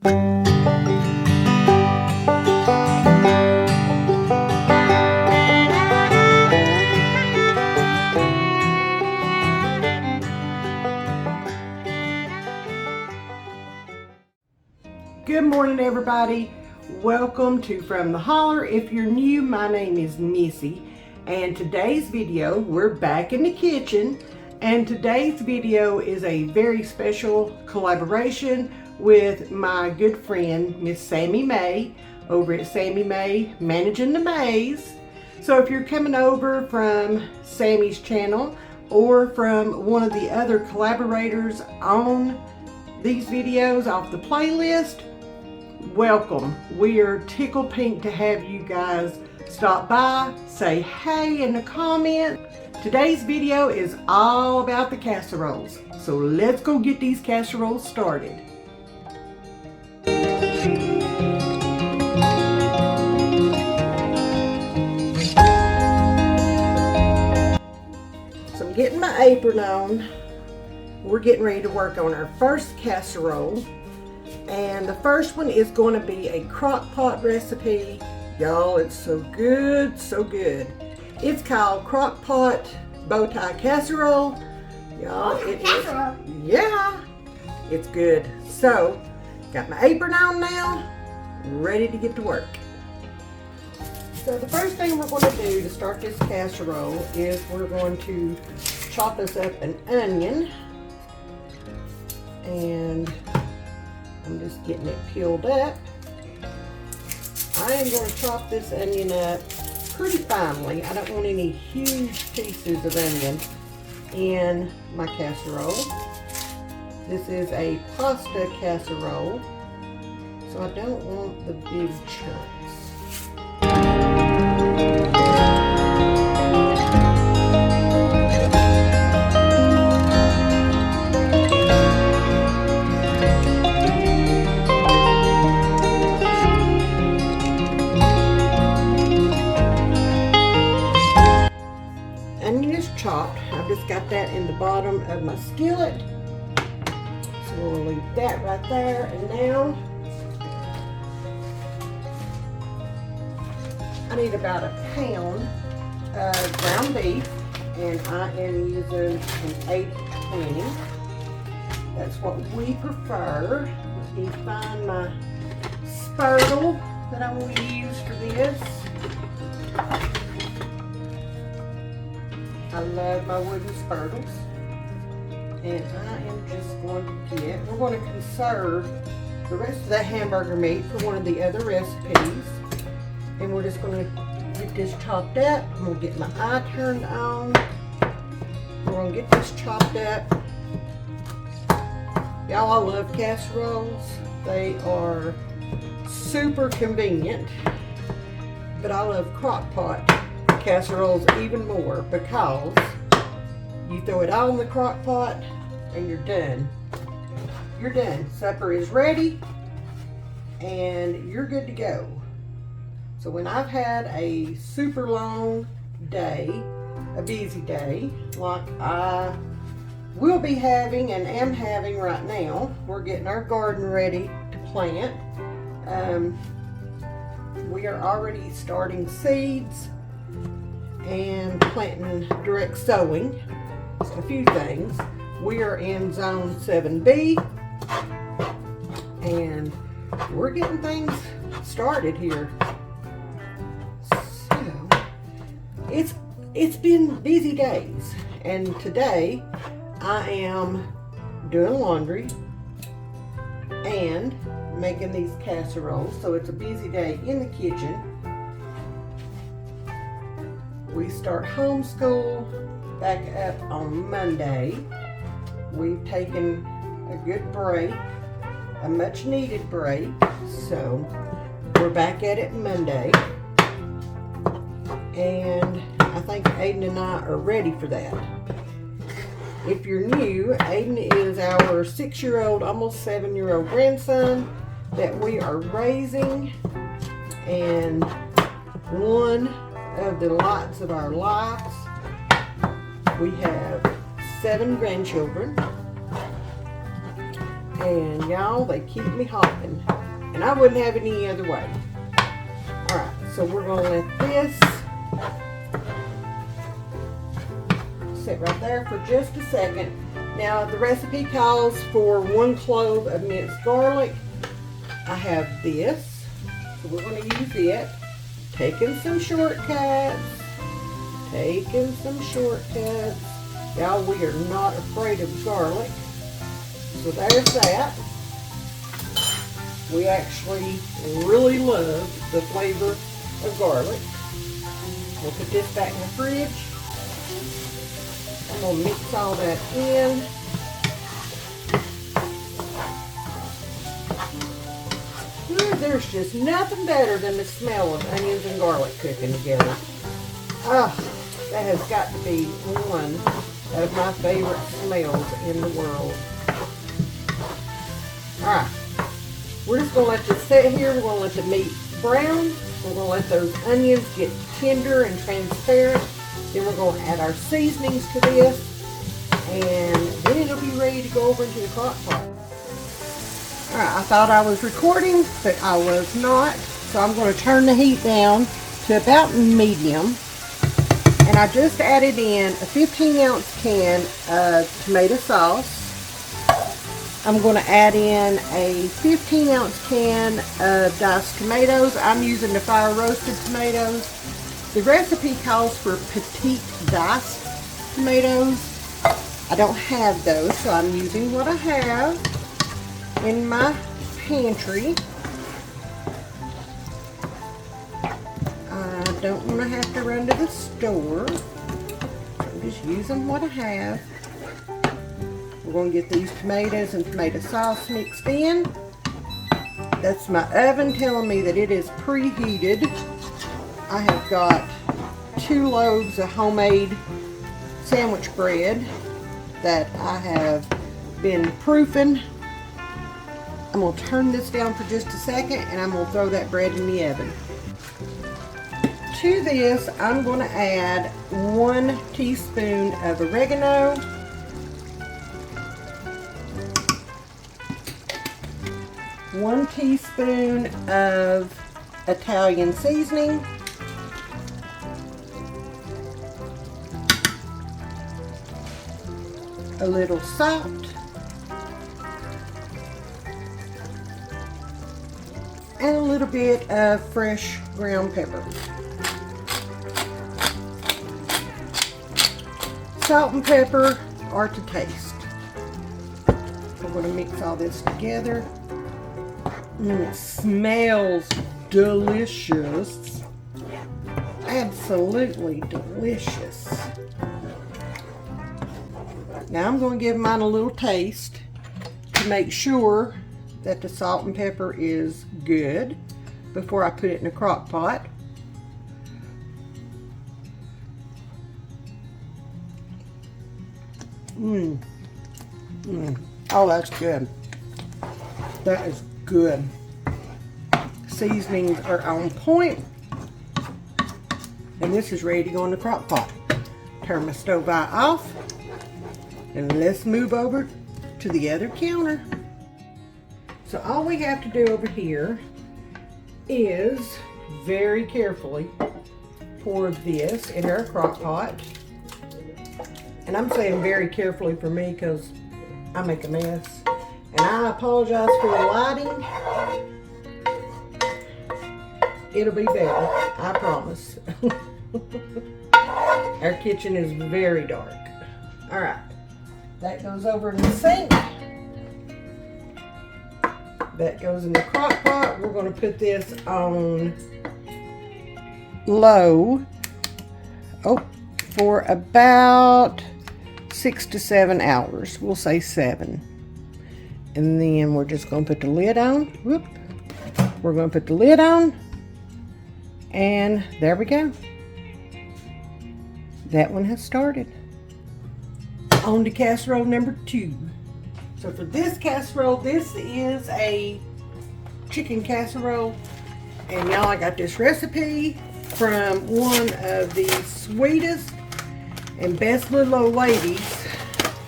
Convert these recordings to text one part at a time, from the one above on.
Good morning, everybody. Welcome to From the Holler. If you're new, my name is Missy, and today's video, we're back in the kitchen, and today's video is a very special collaboration with my good friend, Miss Sammy May, over at Sammy May Managing the Maze. So if you're coming over from Sammy's channel or from one of the other collaborators on these videos off the playlist, welcome. We are tickled pink to have you guys stop by, say hey in the comment. Today's video is all about the casseroles. So let's go get these casseroles started. So I'm getting my apron on. We're getting ready to work on our first casserole. And the first one is going to be a crock pot recipe. Y'all, it's so good, so good. It's called Crockpot Bowtie Casserole. Y'all, it is, yeah, it's good. So, got my apron on now, ready to get to work. So the first thing we're going to do to start this casserole is we're going to chop us up an onion. And I'm just getting it peeled up. I am going to chop this onion up pretty finely. I don't want any huge pieces of onion in my casserole. This is a pasta casserole, so I don't want the big chunks. Chopped. I've just got that in the bottom of my skillet, so we'll leave that right there. And now I need about a pound of ground beef, and I am using an 80/20. That's what we prefer. Let me find my spurtle that I will use for this. I love my wooden spurtles, and I am just going to we're going to conserve the rest of that hamburger meat for one of the other recipes, and we're just going to get this chopped up. I'm going to get my eye turned on. We're going to get this chopped up. Y'all, I love casseroles. They are super convenient, but I love crock pot casseroles even more because you throw it all in the crock pot and you're done. You're done. Supper is ready and you're good to go. So when I've had a super long day, a busy day, like I will be having and am having right now, we're getting our garden ready to plant. We are already starting seeds and planting direct sowing. Just a few things. We are in zone 7B and we're getting things started here. So it's been busy days, and today I am doing laundry and making these casseroles. So it's a busy day in the kitchen. We start homeschool back up on Monday. We've taken a good break, a much needed break, so we're back at it Monday. And I think Aiden and I are ready for that. If you're new, Aiden is our 6-year-old, almost 7-year-old grandson that we are raising, and one of the lights of our lives. We have 7 grandchildren, And y'all, they keep me hopping. And I wouldn't have it any other way. Alright, so we're going to let this sit right there for just a second. Now, the recipe calls for 1 clove of minced garlic. I have this, so we're going to use it. Taking some shortcuts. Y'all, we are not afraid of garlic. So there's that. We actually really love the flavor of garlic. We'll put this back in the fridge. I'm going to mix all that in. Ooh, there's just nothing better than the smell of onions and garlic cooking together. Ah, that has got to be one of my favorite smells in the world. Alright, we're just going to let this sit here. We're going to let the meat brown. We're going to let those onions get tender and transparent. Then we're going to add our seasonings to this. And then it'll be ready to go over into the crock pot. Alright, I thought I was recording, but I was not. So I'm going to turn the heat down to about medium. And I just added in a 15-ounce can of tomato sauce. I'm going to add in a 15-ounce can of diced tomatoes. I'm using the fire roasted tomatoes. The recipe calls for petite diced tomatoes. I don't have those, so I'm using what I have in my pantry. I don't want to have to run to the store. I'm just using what I have. We're going to get these tomatoes and tomato sauce mixed in. That's my oven telling me that it is preheated. I have got 2 loaves of homemade sandwich bread that I have been proofing. I'm going to turn this down for just a second and I'm going to throw that bread in the oven. To this, I'm going to add 1 teaspoon of oregano, 1 teaspoon of Italian seasoning, a little salt, and a little bit of fresh ground pepper. Salt and pepper are to taste. I'm going to mix all this together. It smells delicious. Absolutely delicious. Now I'm going to give mine a little taste to make sure that the salt and pepper is good before I put it in a crock pot. Oh, that's good. That is good. Seasonings are on point. And this is ready to go in the crock pot. Turn my stove off. And let's move over to the other counter. So all we have to do over here is very carefully pour this in our crock pot. And I'm saying very carefully for me because I make a mess. And I apologize for the lighting. It'll be better, I promise. Our kitchen is very dark. All right, that goes over in the sink. That goes in the crock pot. We're going to put this on low for about 6 to 7 hours. We'll say 7. And then we're just going to put the lid on. Whoop. We're going to put the lid on. And there we go. That one has started. On to casserole number 2. So for this casserole, this is a chicken casserole. And y'all, I got this recipe from one of the sweetest and best little old ladies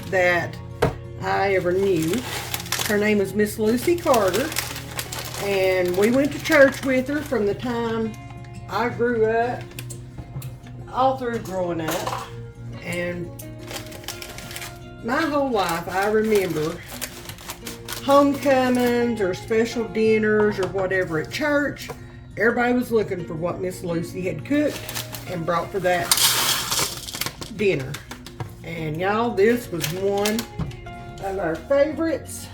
that I ever knew. Her name is Miss Lucy Carter, and we went to church with her from the time I grew up, all through growing up. And my whole life I remember homecomings or special dinners or whatever at church. Everybody was looking for what Miss Lucy had cooked and brought for that dinner. And y'all, this was one of our favorites.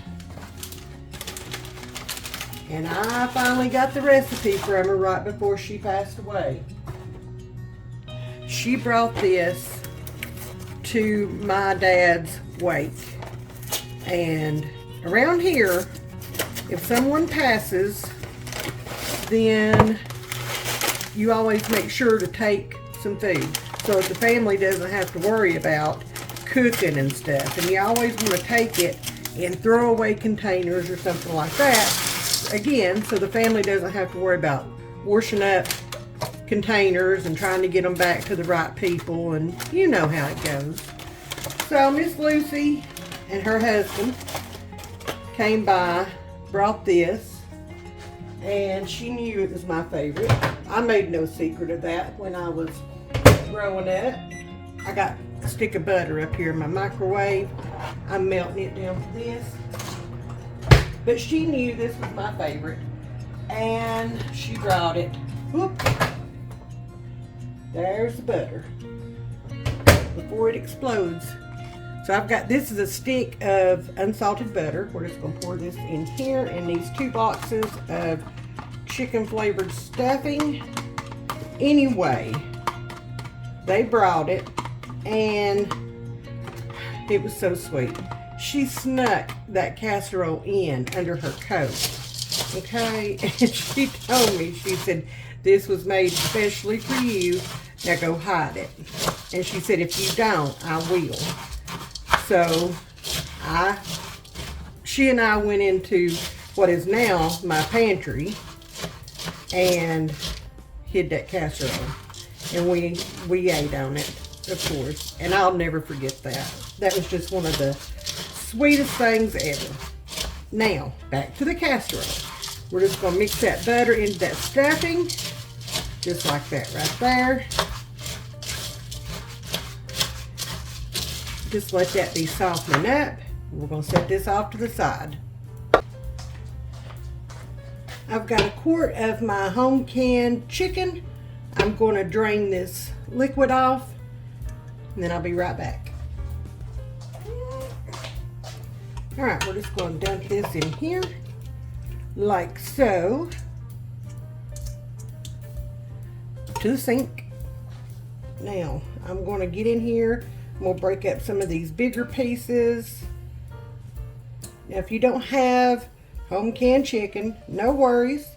And I finally got the recipe from her right before she passed away. She brought this to my dad's wake. And around here, if someone passes, then you always make sure to take some food so that the family doesn't have to worry about cooking and stuff. And you always want to take it in throwaway containers or something like that. Again, so the family doesn't have to worry about washing up containers and trying to get them back to the right people, and you know how it goes. So Miss Lucy and her husband came by, brought this, and she knew it was my favorite. I made no secret of that when I was growing up. I got a stick of butter up here in my microwave. I'm melting it down for this. But she knew this was my favorite, and she brought it. Whoop. There's the butter before it explodes. So I've got, this is a stick of unsalted butter. We're just gonna pour this in here, and these 2 boxes of chicken flavored stuffing. Anyway, they brought it, and it was so sweet. She snuck that casserole in under her coat, okay? And she told me, she said, this was made especially for you, now go hide it. And she said, if you don't, I will. So, she and I went into what is now my pantry and hid that casserole. And we ate on it, of course. And I'll never forget that. That was just one of the sweetest things ever. Now, back to the casserole. We're just going to mix that butter into that stuffing, just like that right there. Just let that be softening up. We're going to set this off to the side. I've got a quart of my home canned chicken. I'm going to drain this liquid off, and then I'll be right back. Alright, we're just going to dump this in here, like so, to the sink. Now, I'm going to get in here, and we'll break up some of these bigger pieces. Now, if you don't have home canned chicken, no worries.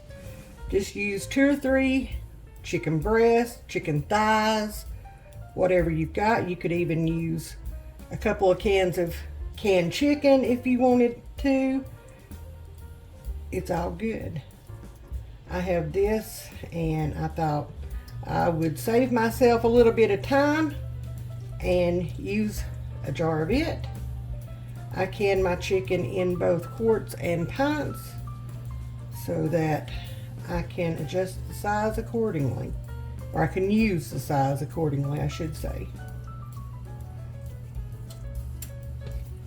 Just use 2 or 3 chicken breasts, chicken thighs, whatever you've got. You could even use a couple of cans of canned chicken if you wanted to. It's all good. I have this, and I thought I would save myself a little bit of time and use a jar of it. I can my chicken in both quarts and pints so that I can adjust the size accordingly, or I can use the size accordingly, I should say.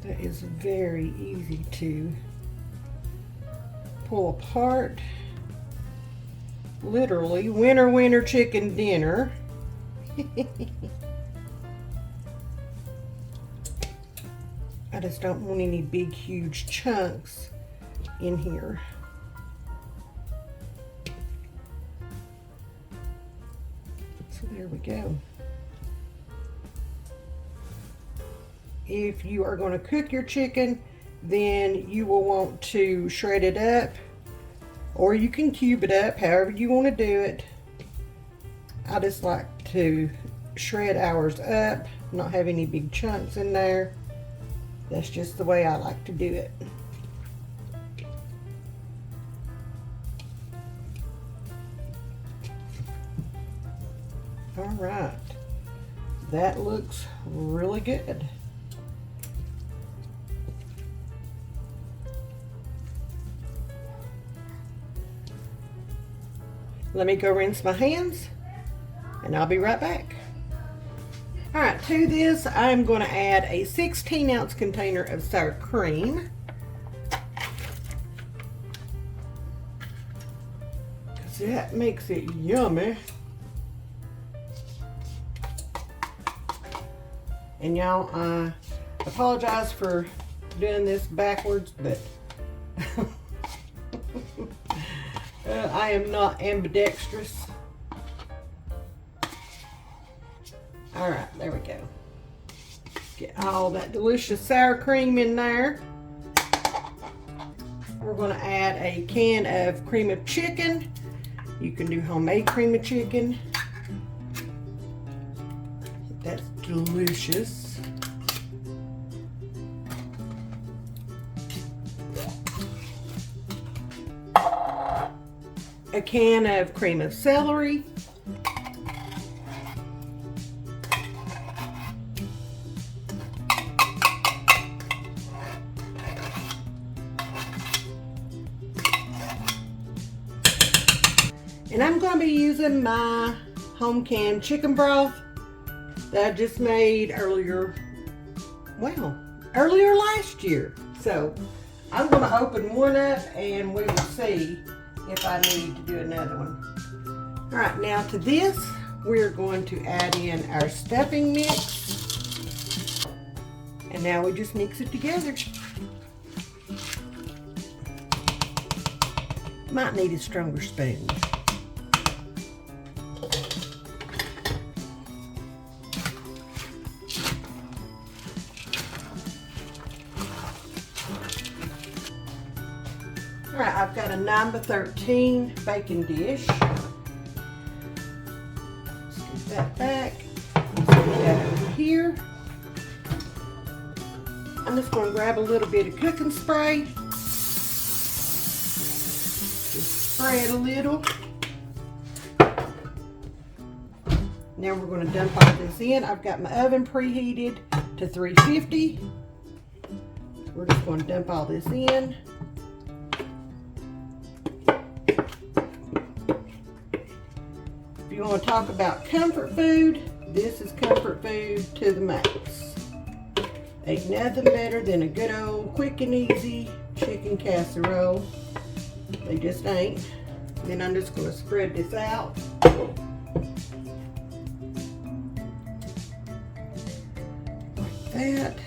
That is very easy to pull apart. Literally, winner, winner, chicken dinner. I just don't want any big, huge chunks in here. So there we go. If you are going to cook your chicken, then you will want to shred it up, or you can cube it up, however you want to do it. I just like to shred ours up, not have any big chunks in there. That's just the way I like to do it. All right, that looks really good. Let me go rinse my hands and I'll be right back. All right, to this I'm going to add a 16-ounce container of sour cream. Because that makes it yummy. And y'all, I apologize for doing this backwards, but I am not ambidextrous. All right, there we go. Get all that delicious sour cream in there. We're going to add a can of cream of chicken. You can do homemade cream of chicken. That's delicious. A can of cream of celery. And I'm going to be using my home canned chicken broth that I just made earlier last year. So I'm going to open one up and we will see if I need to do another one. All right, now to this, we're going to add in our stuffing mix. And now we just mix it together. Might need a stronger spoon. Alright, I've got a 9x13 baking dish. Scoot that back. Scoot that over here. I'm just going to grab a little bit of cooking spray. Just spray it a little. Now we're going to dump all this in. I've got my oven preheated to 350. We're just going to dump all this in. If you want to talk about comfort food, this is comfort food to the max. Ain't nothing better than a good old quick and easy chicken casserole. They just ain't. Then I'm just going to spread this out. Like that.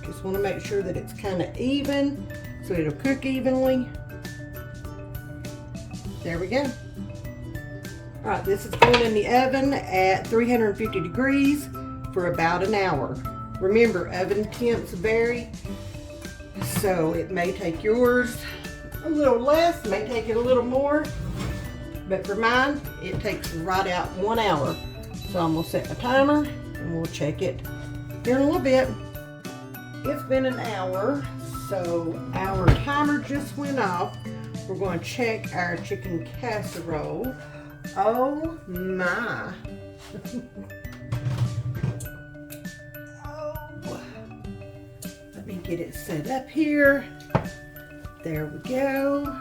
Just want to make sure that it's kind of even so it'll cook evenly. There we go. All right, this is going in the oven at 350 degrees for about an hour. Remember, oven temps vary, so it may take yours a little less, may take it a little more, but for mine, it takes right out 1 hour. So I'm gonna set my timer and we'll check it here in a little bit. It's been an hour, so our timer just went off. We're going to check our chicken casserole. Oh my. Oh. Let me get it set up here. There we go.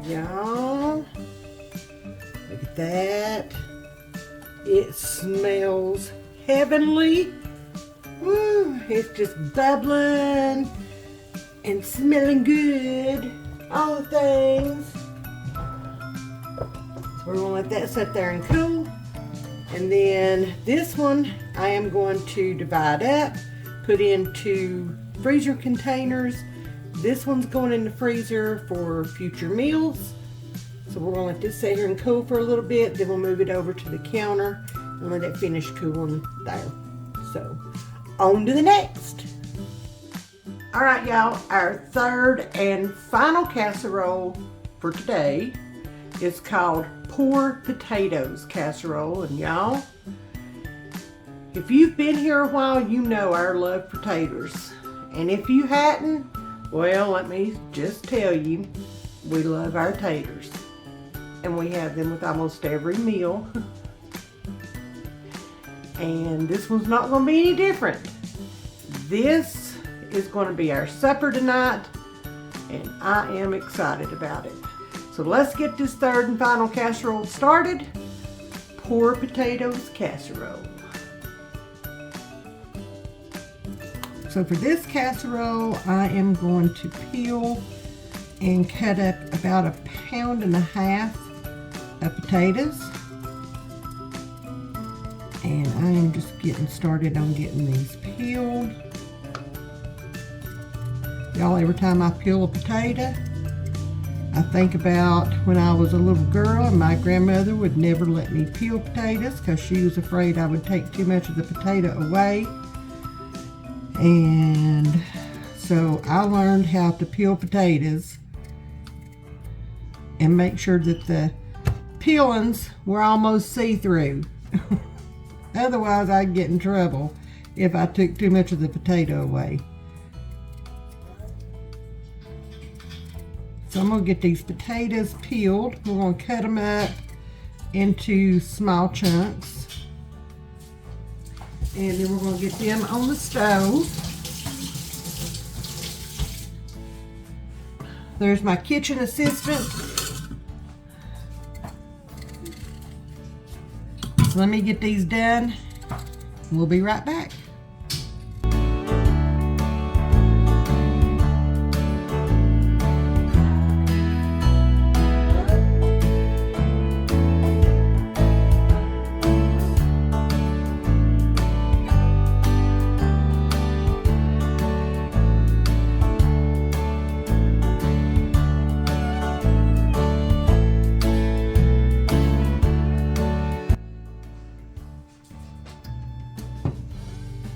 Y'all, look at that. It smells heavenly. Woo, it's just bubbling and smelling good, all the things. So we're gonna let that sit there and cool. And then this one, I am going to divide up, put into freezer containers. This one's going in the freezer for future meals. So we're gonna let this sit here and cool for a little bit, then we'll move it over to the counter and let it finish cooling there. So, on to the next. All right, y'all, our third and final casserole for today is called Pour Potatoes Casserole. And y'all, if you've been here a while, you know our love for taters. And if you hadn't, well, let me just tell you, we love our taters. And we have them with almost every meal. And this one's not going to be any different. This is going to be our supper tonight. and I am excited about it. So let's get this third and final casserole started. Poor potatoes casserole. So for this casserole, I am going to peel and cut up about 1.5 pounds of potatoes. And I am just getting started on getting these peeled. Y'all, every time I peel a potato, I think about when I was a little girl and my grandmother would never let me peel potatoes because she was afraid I would take too much of the potato away. And so I learned how to peel potatoes and make sure that the peelings were almost see-through. Otherwise I'd get in trouble if I took too much of the potato away. So I'm going to get these potatoes peeled. We're going to cut them up into small chunks. And then we're going to get them on the stove. There's my kitchen assistant. So let me get these done. We'll be right back.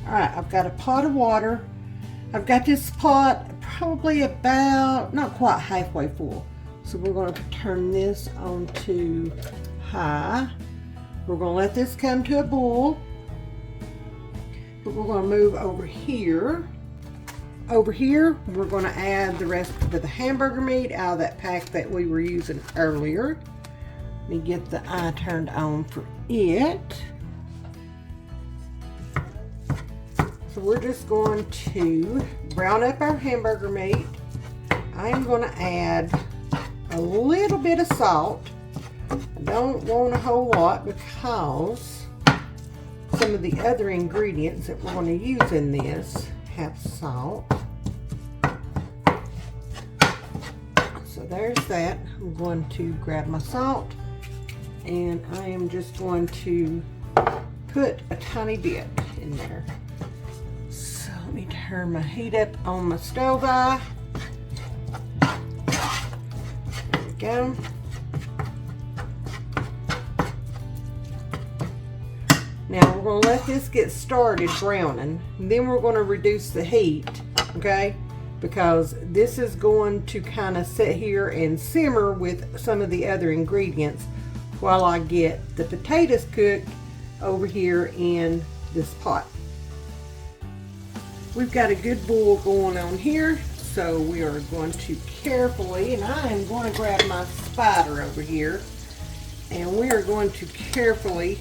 Alright, I've got a pot of water. I've got this pot probably about, not quite halfway full. So we're going to turn this on to high. We're going to let this come to a boil. But we're going to move over here. Over here, we're going to add the rest of the hamburger meat out of that pack that we were using earlier. Let me get the eye turned on for it. So we're just going to brown up our hamburger meat. I'm going to add a little bit of salt. I don't want a whole lot because some of the other ingredients that we're going to use in this have salt. So there's that. I'm going to grab my salt and I am just going to put a tiny bit in there. Let me turn my heat up on my stove eye. There we go. Now we're going to let this get started browning. And then we're going to reduce the heat, okay? Because this is going to kind of sit here and simmer with some of the other ingredients while I get the potatoes cooked over here in this pot. We've got a good boil going on here, so we are going to carefully, and I am going to grab my spider over here, and we are going to carefully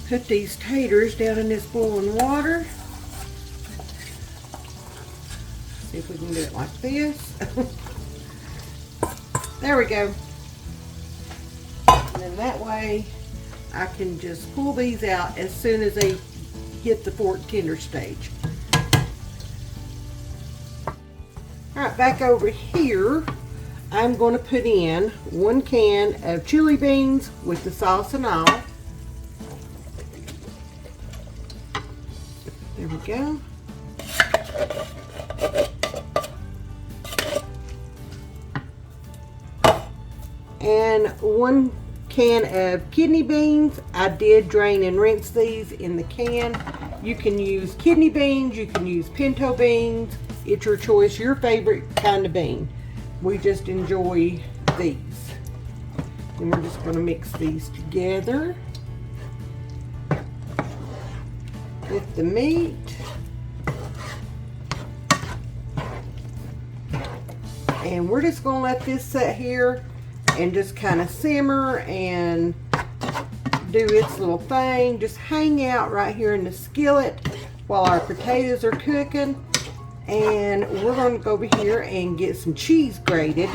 put these taters down in this boiling water. See if we can do it like this. There we go. And then that way I can just pull these out as soon as they hit the fork tender stage. Alright, back over here, I'm going to put in 1 can of chili beans with the sauce and all. There we go. And 1 can of kidney beans. I did drain and rinse these in the can. You can use kidney beans, you can use pinto beans. It's your choice, your favorite kind of bean. We just enjoy these. And we're just going to mix these together with the meat. And we're just going to let this sit here and just kind of simmer and do its little thing. Just hang out right here in the skillet while our potatoes are cooking. And we're going to go over here and get some cheese grated,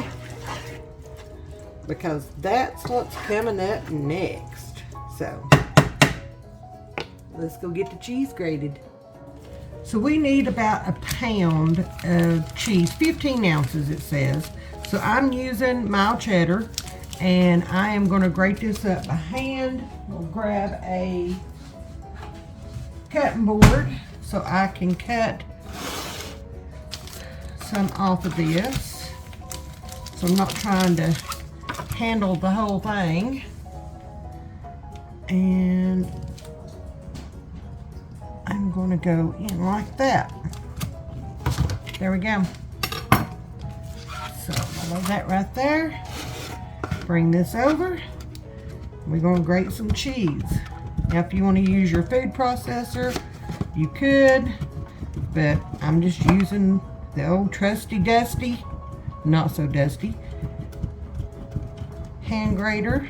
because that's what's coming up next. So let's go get the cheese grated. So we need about a pound of cheese, 15 ounces it says. So I'm using mild cheddar, and I am going to grate this up by hand. We'll grab a cutting board so I can cut some off of this. So I'm not trying to handle the whole thing. And I'm going to go in like that. There we go. So I love that right there. Bring this over. We're going to grate some cheese. Now if you want to use your food processor, you could, but I'm just using the old trusty dusty, not so dusty, hand grater.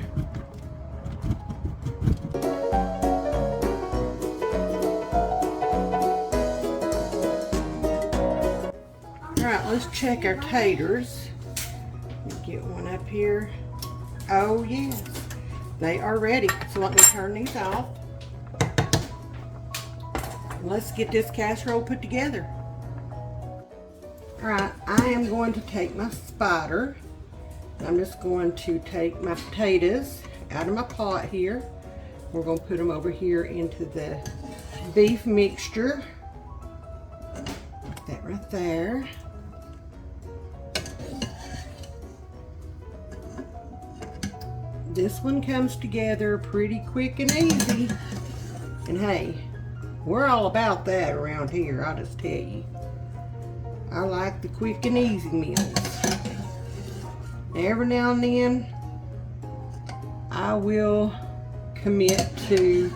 Alright, let's check our taters. Let me get one up here. Oh yes, they are ready. So let me turn these off. Let's get this casserole put together. Alright, I am going to take my spider. I'm just going to take my potatoes out of my pot here. We're going to put them over here into the beef mixture. Put that right there. This one comes together pretty quick and easy. And hey, we're all about that around here, I'll just tell you. I like the quick and easy meals. Every now and then, I will commit to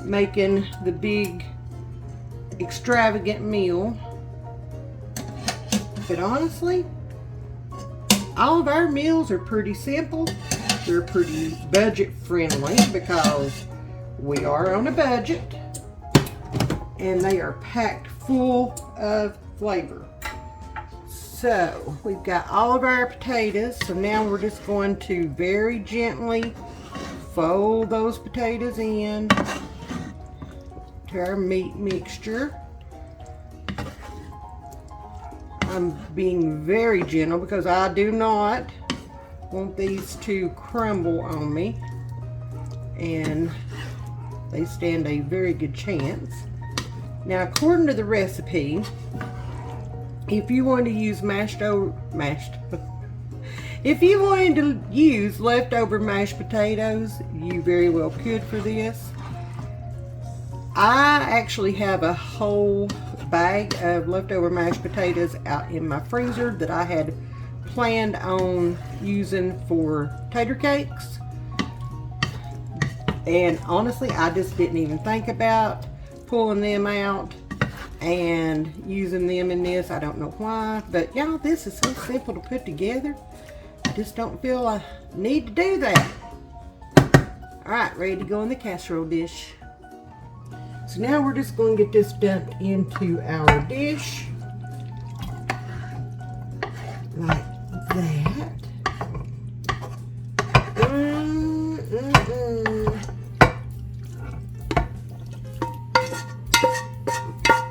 making the big, extravagant meal. But honestly, all of our meals are pretty simple. They're pretty budget friendly because we are on a budget. And they are packed full of flavor. So we've got all of our potatoes. So now we're just going to very gently fold those potatoes in to our meat mixture. I'm being very gentle because I do not want these to crumble on me, and they stand a very good chance. Now, according to the recipe, if you want to use if you wanted to use leftover mashed potatoes, you very well could for this. I actually have a whole bag of leftover mashed potatoes out in my freezer that I had planned on using for tater cakes. And honestly, I just didn't even think about pulling them out and using them in this. I don't know why, but y'all, this is so simple to put together. I just don't feel I need to do that. Alright, ready to go in the casserole dish. So now we're just going to get this dumped into our dish like that.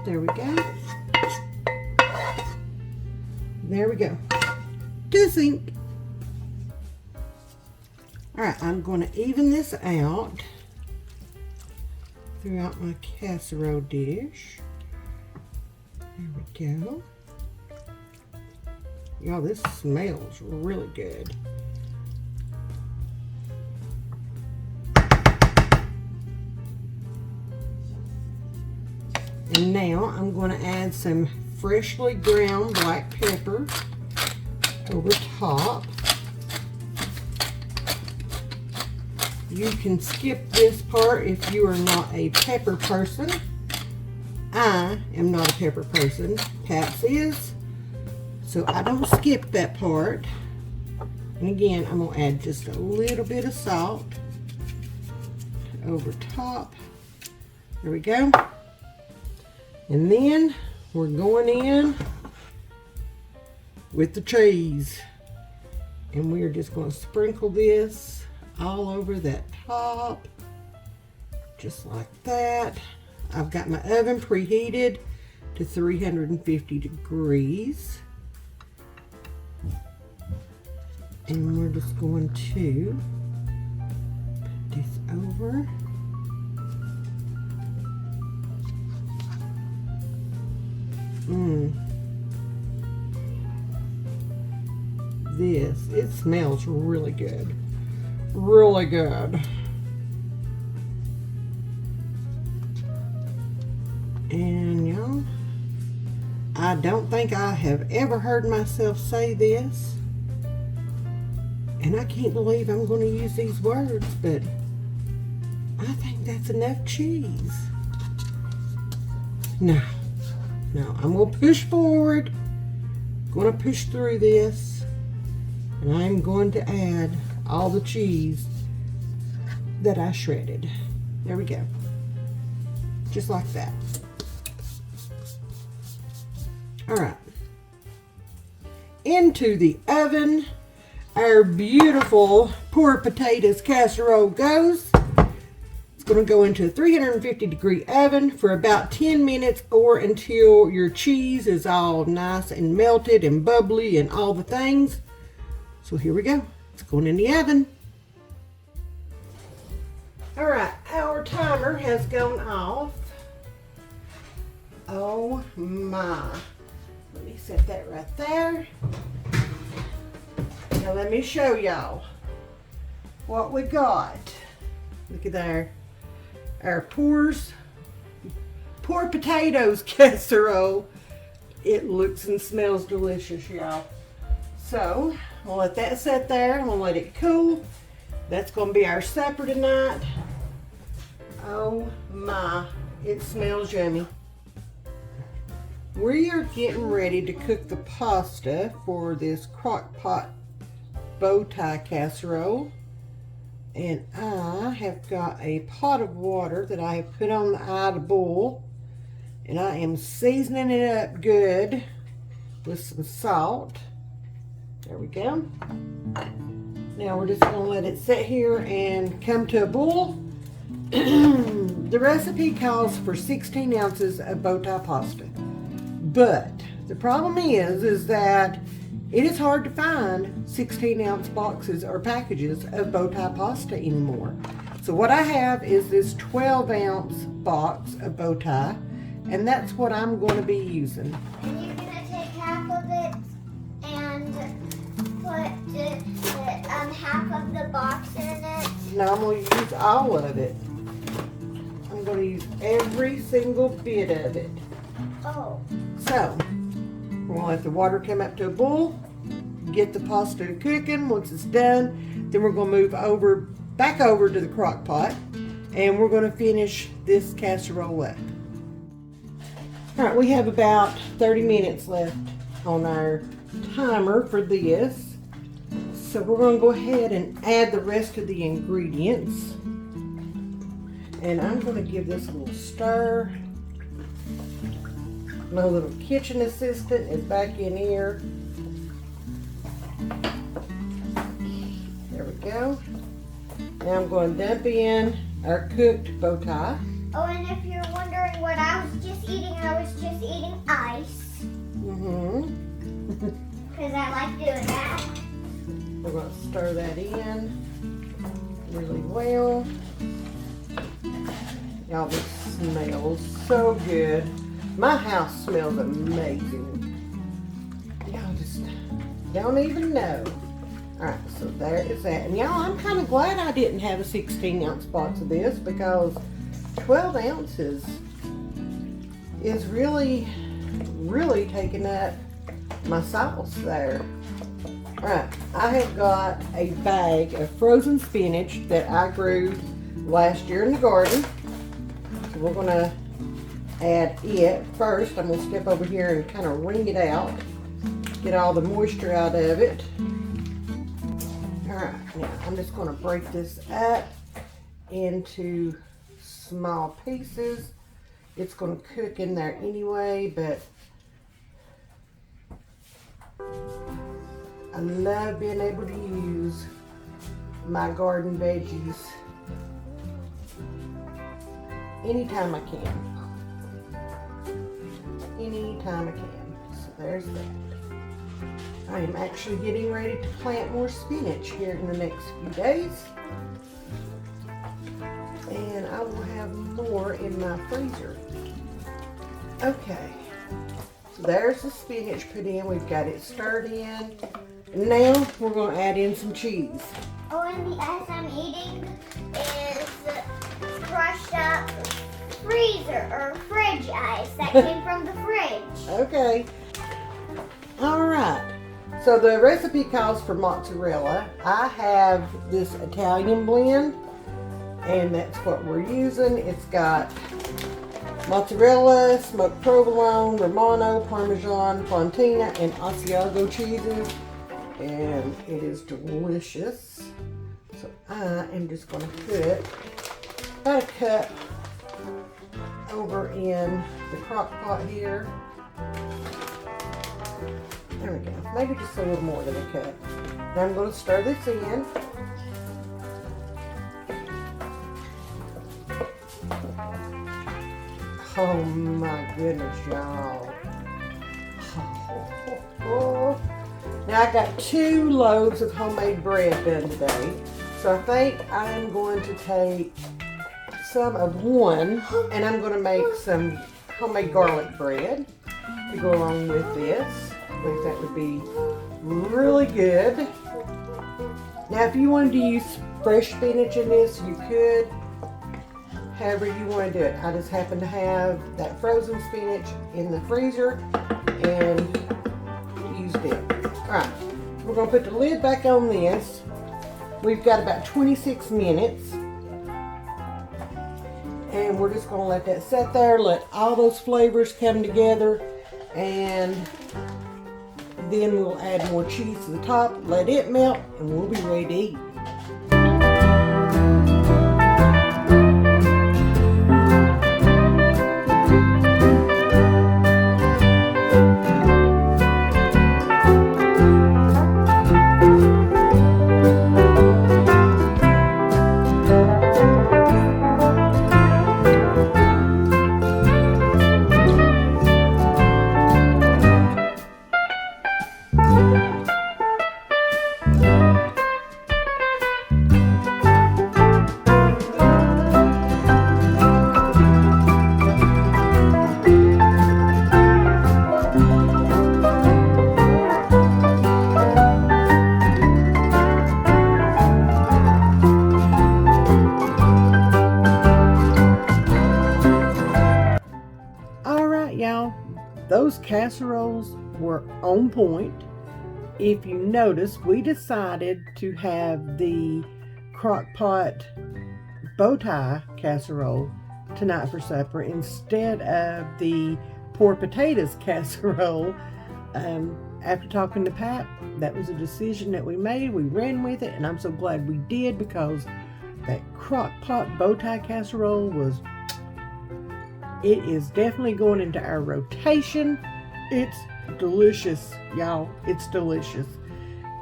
There we go. There we go. To the sink. Alright, I'm going to even this out throughout my casserole dish. There we go. Y'all, this smells really good. And now I'm going to add some freshly ground black pepper over top. You can skip this part if you are not a pepper person. I am not a pepper person. Paps is. So I don't skip that part. And again, I'm going to add just a little bit of salt over top. There we go. And then we're going in with the cheese. And we're just going to sprinkle this all over that top. Just like that. I've got my oven preheated to 350 degrees. And we're just going to put this over. It smells really good. Really good. And y'all, I don't think I have ever heard myself say this, and I can't believe I'm going to use these words, but I think that's enough cheese. No, I'm going to push forward, going to push through this, and I'm going to add all the cheese that I shredded. There we go. Just like that. All right. Into the oven, our beautiful pork potatoes casserole goes. It's going to go into a 350 degree oven for about 10 minutes or until your cheese is all nice and melted and bubbly and all the things. So here we go. It's going in the oven. All right, our timer has gone off. Oh my. Let me set that right there. Now let me show y'all what we got. Look at there. Our pork potatoes casserole. It looks and smells delicious, y'all. So, I'll let that sit there. I'm going to let it cool. That's going to be our supper tonight. Oh my, it smells yummy. We are getting ready to cook the pasta for this Crockpot Bowtie casserole. And I have got a pot of water that I have put on the eye to boil. And I am seasoning it up good with some salt. There we go. Now we're just going to let it sit here and come to a boil. The recipe calls for 16 ounces of Bowtie pasta. But the problem is that it is hard to find 16-ounce boxes or packages of Bowtie pasta anymore. So what I have is this 12-ounce box of Bowtie, and that's what I'm going to be using. And you're going to take half of it and put half of the box in it? No, I'm going to use all of it. I'm going to use every single bit of it. Oh. So, we're going to let the water come up to a boil, get the pasta cooking. Once it's done, then we're going to move back over to the crock pot, and we're going to finish this casserole up. All right, we have about 30 minutes left on our timer for this. So we're going to go ahead and add the rest of the ingredients. And I'm going to give this a little stir. My little kitchen assistant is back in here. There we go. Now I'm going to dump in our cooked Bowtie. Oh, and if you're wondering what I was just eating ice. Because I like doing that. We're going to stir that in really well. Y'all, this smells so good. My house smells amazing. Y'all just don't even know. Alright, so there is that. And y'all, I'm kind of glad I didn't have a 16-ounce box of this, because 12 ounces is really taking up my sauce there. Alright, I have got a bag of frozen spinach that I grew last year in the garden. So we're going to add it first. I'm going to step over here and kind of wring it out, get all the moisture out of it. Alright, now I'm just going to break this up into small pieces. It's going to cook in there anyway, but I love being able to use my garden veggies anytime I can. Anytime I can. So there's that. I am actually getting ready to plant more spinach here in the next few days. And I will have more in my freezer. Okay. So there's the spinach put in. We've got it stirred in. And now we're going to add in some cheese. Oh, and the ice I'm eating is crushed up freezer or fridge ice that came from the fridge. Okay. All right. So the recipe calls for mozzarella. I have this Italian blend, and that's what we're using. It's got mozzarella, smoked provolone, Romano, Parmesan, Fontina, and Asiago cheeses, and it is delicious. So I am just going to put about a cup over in the crock pot here. There we go. Maybe just a little more than a cup. Now I'm going to stir this in. Oh my goodness, y'all. Oh. Now I got 2 loaves of homemade bread done today. So I think I'm going to take some of one, and I'm going to make some homemade garlic bread to go along with this. I think that would be really good. Now if you wanted to use fresh spinach in this, you could. However you want to do it. I just happen to have that frozen spinach in the freezer and used it. Alright, we're going to put the lid back on this. We've got about 26 minutes. And we're just going to let that sit there, let all those flavors come together, and then we'll add more cheese to the top, let it melt, and we'll be ready to eat. Y'all, those casseroles were on point. If you notice, we decided to have the Crockpot Bowtie casserole tonight for supper instead of the pork potatoes casserole. After talking to Pat, that was a decision that we made. We ran with it, and I'm so glad we did, because that Crockpot Bowtie casserole it is definitely going into our rotation. It's delicious, y'all. It's delicious.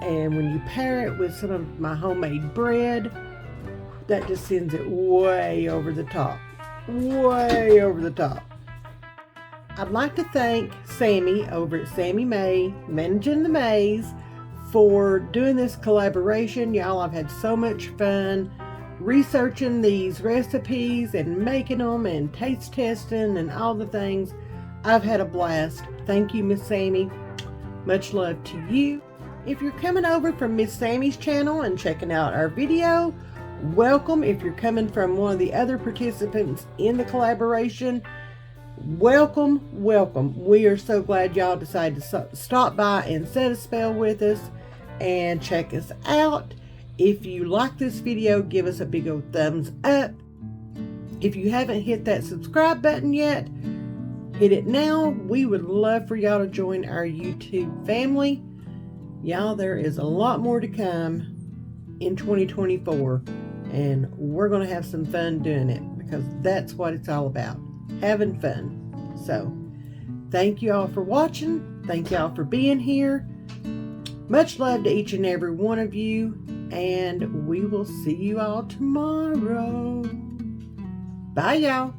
And when you pair it with some of my homemade bread, that just sends it way over the top. Way over the top. I'd like to thank Sammy over at Sammy May, Managing the Maze, for doing this collaboration. Y'all, I've had so much fun researching these recipes and making them and taste testing and all the things. I've had a blast. Thank you, Miss Sammy. Much love to you. If you're coming over from Miss Sammy's channel and checking out our video, welcome. If you're coming from one of the other participants in the collaboration, welcome, welcome. We are so glad y'all decided to stop by and set a spell with us and check us out. If you like this video, give us a big old thumbs up. If you haven't hit that subscribe button yet, hit it now. We would love for y'all to join our YouTube family. Y'all, there is a lot more to come in 2024, and we're going to have some fun doing it, because that's what it's all about, having fun. So, thank you all for watching. Thank y'all for being here. Much love to each and every one of you, and we will see you all tomorrow. Bye, y'all.